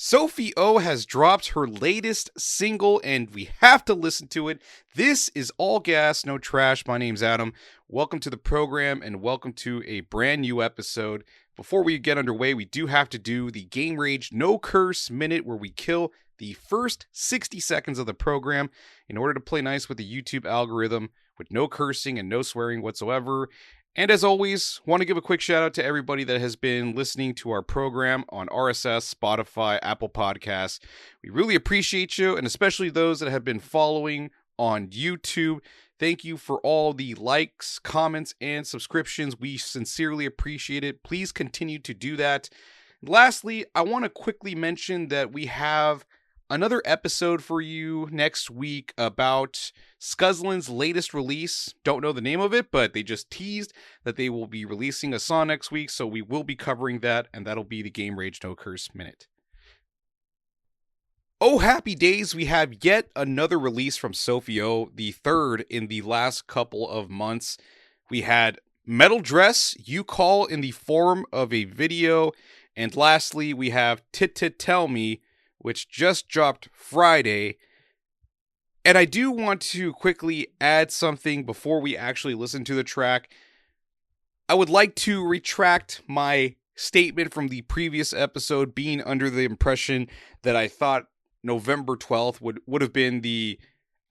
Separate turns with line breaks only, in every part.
Sofi O has dropped her latest single and we have to listen to it. This is All Gas, No Trash. My name's Adam. Welcome to the program and welcome to a brand new episode. Before we get underway, we do have to do the Game Rage No Curse Minute where we kill the first 60 seconds of the program in order to play nice with the YouTube algorithm with no cursing and no swearing whatsoever. And as always, want to give a quick shout out to everybody that has been listening to our program on RSS, Spotify, Apple Podcasts. We really appreciate you, and especially those that have been following on YouTube. Thank you for all the likes, comments, and subscriptions. We sincerely appreciate it. Please continue to do that. Lastly, I want to quickly mention that we have another episode for you next week about Skuzzlin's latest release. Don't know the name of it, but they just teased that they will be releasing a song next week, so we will be covering that, and that'll be the Game Rage No Curse Minute. Oh, happy days, we have yet another release from Sofi O, the third in the last couple of months. We had Metal Dress, You Call in the form of a video, and lastly, we have Tell Me, which just dropped Friday. And I do want to quickly add something before we actually listen to the track. I would like to retract my statement from the previous episode, being under the impression that I thought November 12th would have been the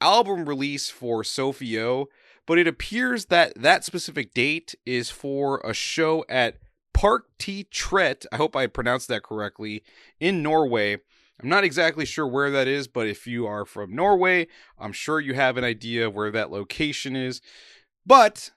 album release for Sofi O, but it appears that that specific date is for a show at Park T Tret, I hope I pronounced that correctly, in Norway. I'm not exactly sure where that is, but if you are from Norway, I'm sure you have an idea of where that location is. But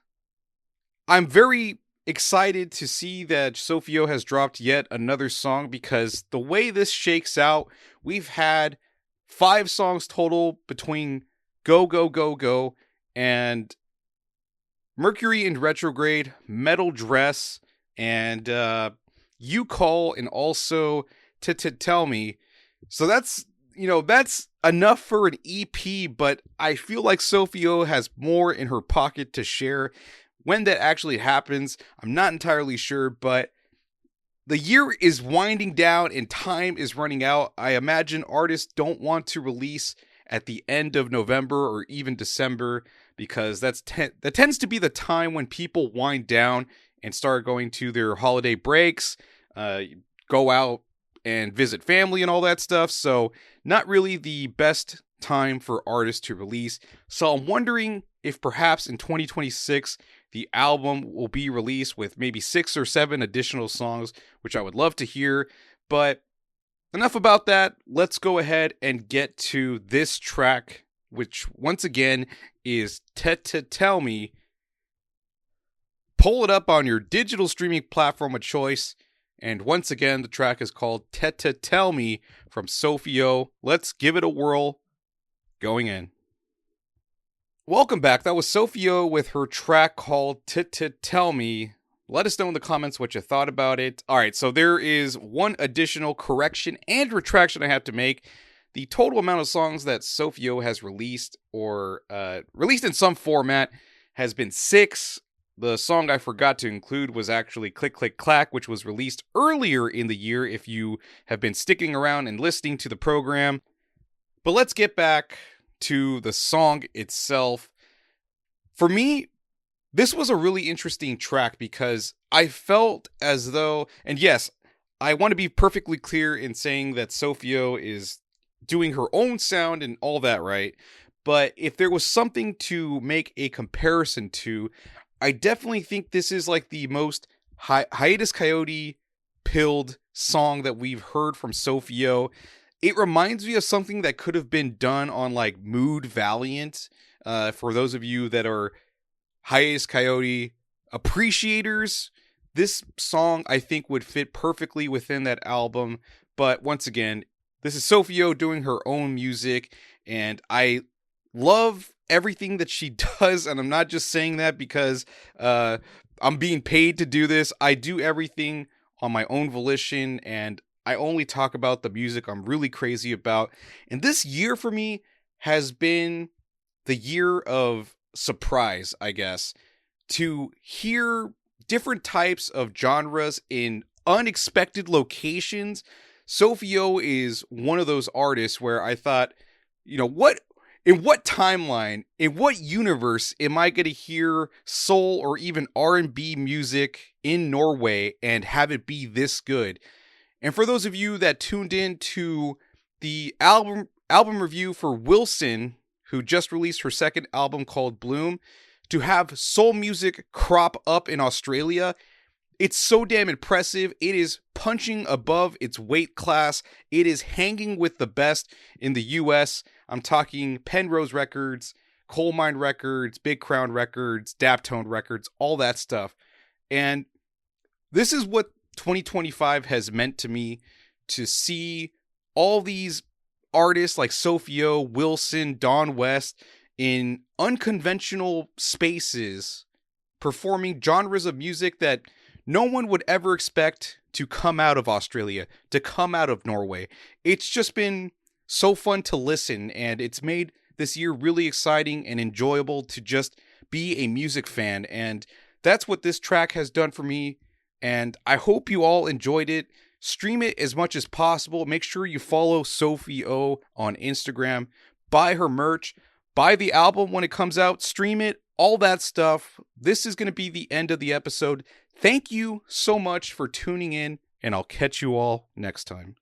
I'm very excited to see that Sofi O has dropped yet another song, because the way this shakes out, we've had 5 songs total between Go, Go, Go, Go and Mercury in Retrograde, Metal Dress, and You Call, and also Tell Me. So that's enough for an EP, but I feel like Sofi O has more in her pocket to share. When that actually happens, I'm not entirely sure, but the year is winding down and time is running out. I imagine artists don't want to release at the end of November or even December, because that tends to be the time when people wind down and start going to their holiday breaks, go out and visit family and all that stuff. So not really the best time for artists to release. So I'm wondering if perhaps in 2026 the album will be released with maybe 6 or 7 additional songs, which I would love to hear. But enough about that. Let's go ahead and get to this track, which once again is Tell Me. Pull it up on your digital streaming platform of choice. And once again, the track is called Tell Me from Sofi O. Let's give it a whirl. Going in. Welcome back. That was Sofi O with her track called Tell Me. Let us know in the comments what you thought about it. All right, so there is one additional correction and retraction I have to make. The total amount of songs that Sofi O has released or released in some format has been 6. The song I forgot to include was actually Click Click Clack, which was released earlier in the year if you have been sticking around and listening to the program. But let's get back to the song itself. For me, this was a really interesting track because I felt as though, and yes, I want to be perfectly clear in saying that Sofi O is doing her own sound and all that, right? But if there was something to make a comparison to, I definitely think this is like the most Hiatus Coyote pilled song that we've heard from Sofi O. It reminds me of something that could have been done on like Mood Valiant. For those of you that are Hiatus Coyote appreciators, this song I think would fit perfectly within that album. But once again, this is Sofi O doing her own music, and I love everything that she does, and I'm not just saying that because I'm being paid to do this. I do everything on my own volition, and I only talk about the music I'm really crazy about. And this year for me has been the year of surprise, I guess, to hear different types of genres in unexpected locations. Sofi O is one of those artists where I thought, what in what timeline, in what universe am I going to hear soul or even R&B music in Norway and have it be this good? And for those of you that tuned in to the album review for Wilson, who just released her second album called Bloom, to have soul music crop up in Australia, it's so damn impressive. It is punching above its weight class. It is hanging with the best in the US. I'm talking Penrose Records, Coal Mine Records, Big Crown Records, Daptone Records, all that stuff. And this is what 2025 has meant to me, to see all these artists like Sofi O, Wilson, Dawn West in unconventional spaces performing genres of music that no one would ever expect to come out of Australia, to come out of Norway. It's just been so fun to listen, and it's made this year really exciting and enjoyable to just be a music fan. And that's what this track has done for me. And I hope you all enjoyed it. Stream it as much as possible. Make sure you follow Sofi O on Instagram. Buy her merch. Buy the album when it comes out. Stream it. All that stuff. This is going to be the end of the episode. Thank you so much for tuning in, and I'll catch you all next time.